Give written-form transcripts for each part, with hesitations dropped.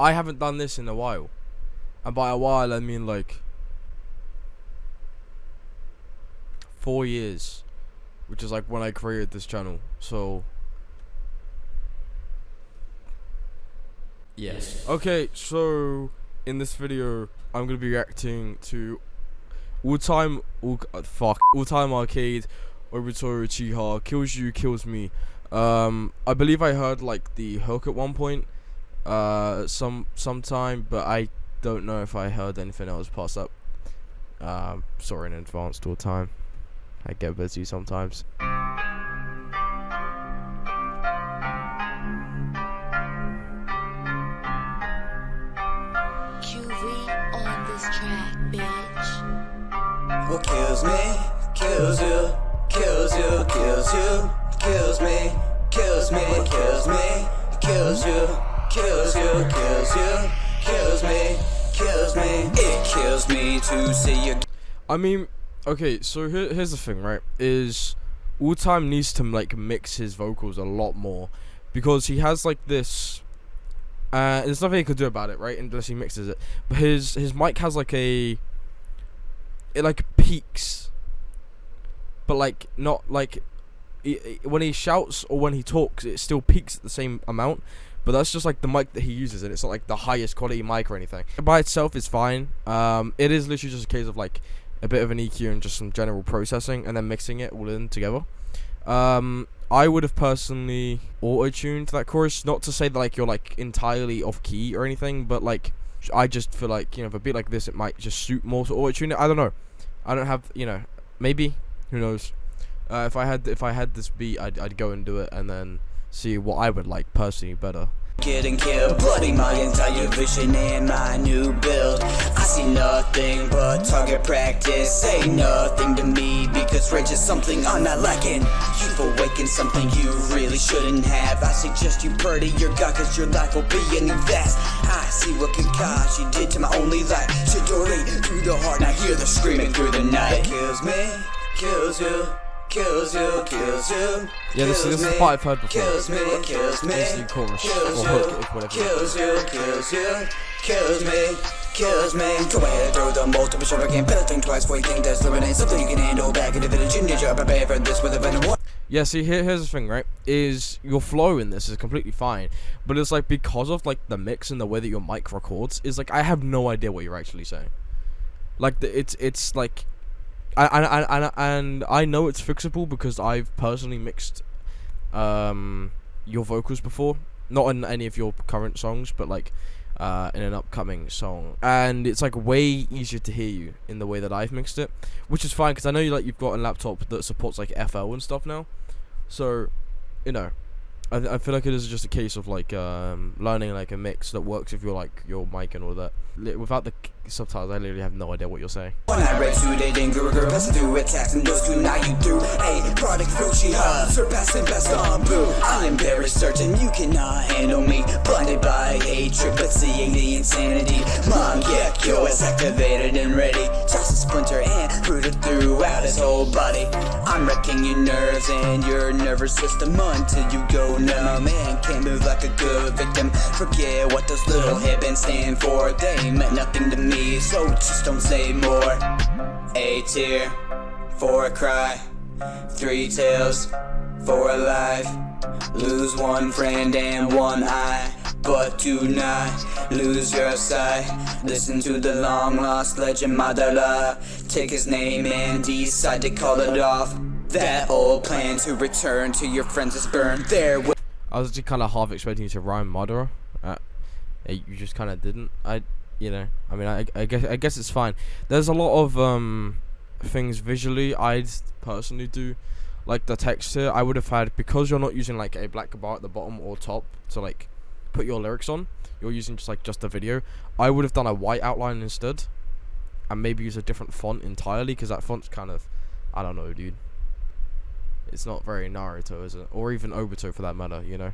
I haven't done this in a while, and by a while I mean like 4 years, which is like when I created this channel. So yes. Okay, so in this video I'm gonna be reacting to Alltime Arcade, Obito, Uchiha, Kills You, Kills Me. I believe I heard like the hook at one point, sometime, but I don't know if I heard anything else past that. Sorry in advance to Alltime. I get busy sometimes. QV on this track, bitch. What kills me, kills you, kills you, kills you, kills me, kills me, what kills me, kills you, kills you, kills you, kills me, kills me. It kills me to see you. I mean, okay, so here's the thing, right? Is Alltime needs to like mix his vocals a lot more, because he has like this. There's nothing he could do about it, right? Unless he mixes it. But his mic has like it like peaks, but like not like when he shouts or when he talks, it still peaks at the same amount. But that's just like the mic that he uses, and it's not like the highest quality mic or anything. By itself is fine. It is literally just a case of like a bit of an EQ and just some general processing, and then mixing it all in together. I would have personally auto-tuned that chorus, not to say that like you're like entirely off key or anything, but like I just feel like, you know, for a beat like this, it might just suit more to auto-tune it. I don't know. I don't have, you know, maybe, who knows. If I had this beat, I'd go and do it and then see what I would like personally better. Getting killed, bloody my entire vision and my new build. I see nothing but target practice. Say nothing to me because rage is something I'm not liking. You've awakened something you really shouldn't have. I suggest you pray to your God, cause your life will be a new vast. I see what Kakashi did to my only life. Chidori through the heart, and I hear the screaming through the night. It kills me, kills you, kills you, kills you. Yeah, this is the part I've heard before. Kills me, kills me, this is the chorus, kills or hook, if whatever. kills you, kills you, kills me, kills me. Go ahead, throw the multiple shot again. Better think twice before you think that's eliminate something you can handle. Back in the village, you need to prepare for this with a venom. Yeah, see, here's the thing, right? Is your flow in this is completely fine, but it's like because of like the mix and the way that your mic records, is like I have no idea what you're actually saying. Like it's like. And I know it's fixable because I've personally mixed your vocals before, not in any of your current songs, but like in an upcoming song, and it's like way easier to hear you in the way that I've mixed it, which is fine because I know you've got a laptop that supports like FL and stuff now, so you know. I feel like it is just a case of like learning like a mix that works with your like your mic and all that. Without the subtitles, I literally have no idea what you're saying. When I read to the danger, passing through attacks and those two now you through. Hey, product Uchiha, surpassing best on blue. I'm embarrassed, certain you cannot handle me. Blinded by hatred, but seeing the insanity. Mangekyo is activated and ready. Toss a splinter and rooted throughout his whole body. I'm wrecking your nerves and your nervous system until you go numb and can't move like a good victim. Forget what those little headbands stand for. They meant nothing to me, so just don't say more. A tear for a cry, 3 tails for a life. Lose one friend and one eye, but do not lose your sight. Listen to the long lost legend Madara. Take his name and decide to call it off. That old plan to return to your friends is burned there. I was just kind of half expecting you to rhyme Madara. You just kind of didn't. You know, I mean, I guess it's fine. There's a lot of things visually I'd personally do, like the text here. I would have had, because you're not using like a black bar at the bottom or top to like put your lyrics on. You're using just the video. I would have done a white outline instead, and maybe use a different font entirely, because that font's kind of, I don't know, dude. It's not very Naruto, is it? Or even Obito for that matter, you know.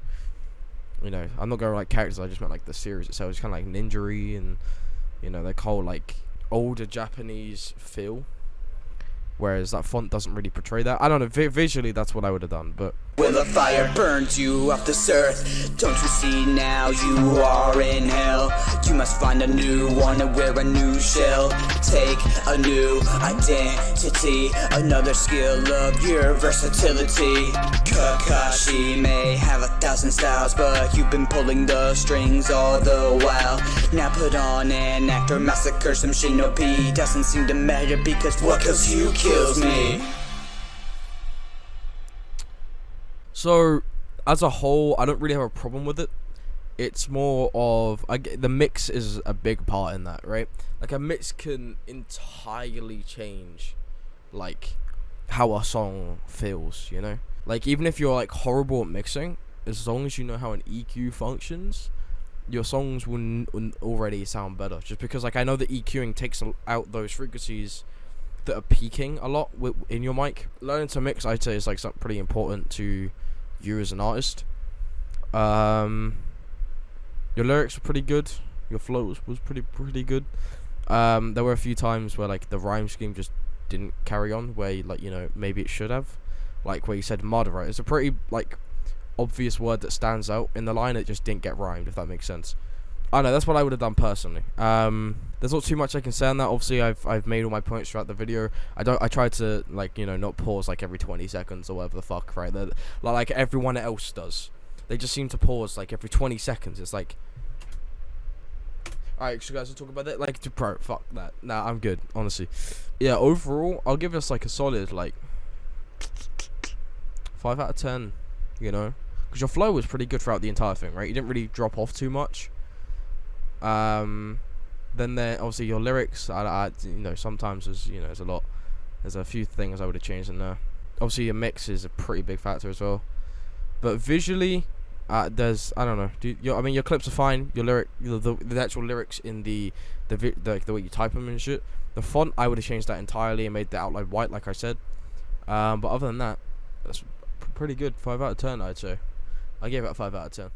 You know, I'm not going like characters, I just meant like the series itself. It's kind of like ninja-y and, you know, that whole like older Japanese feel. Whereas that font doesn't really portray that. I don't know, visually that's what I would have done, but Will the fire burns you off this earth? Don't you see now you are in hell? You must find a new one and wear a new shell. Take a new identity, another skill of your versatility. Kakashi may have 1,000 styles, but you've been pulling the strings all the while. Now put on an actor, massacre some shinobi. Doesn't seem to matter because what kills you kills me. So, as a whole, I don't really have a problem with it. It's more of the mix is a big part in that, right? Like a mix can entirely change, like, how a song feels, you know. Like even if you're like horrible at mixing, as long as you know how an EQ functions, your songs will already sound better. Just because like I know that EQing takes out those frequencies that are peaking a lot in your mic. Learning to mix, I'd say, is like something pretty important to you as an artist. Your lyrics were pretty good. Your flow was pretty good. There were a few times where like the rhyme scheme just didn't carry on, where like, you know, maybe it should have. Like where you said murderer. It's a pretty like obvious word that stands out in the line. It just didn't get rhymed, if that makes sense. I don't know, that's what I would have done personally. There's not too much I can say on that. Obviously I've made all my points throughout the video. I tried to, like, you know, not pause like every 20 seconds or whatever the fuck, right? Like everyone else does. They just seem to pause like every 20 seconds. It's like, alright, so guys, we'll talk about that. Like, bro, fuck that. Nah, I'm good, honestly. Yeah, overall, I'll give us like a solid like 5 out of 10, you know? Because your flow was pretty good throughout the entire thing, right? You didn't really drop off too much. Then there, obviously, your lyrics, I you know, sometimes there's a few things I would have changed in there. Obviously, your mix is a pretty big factor as well. But visually, I don't know. I mean, your clips are fine. Your the actual lyrics in the way you type them and shit. The font, I would have changed that entirely and made the outline white, like I said. But other than that, that's pretty good. 5 out of 10, I'd say. I gave it a 5 out of 10.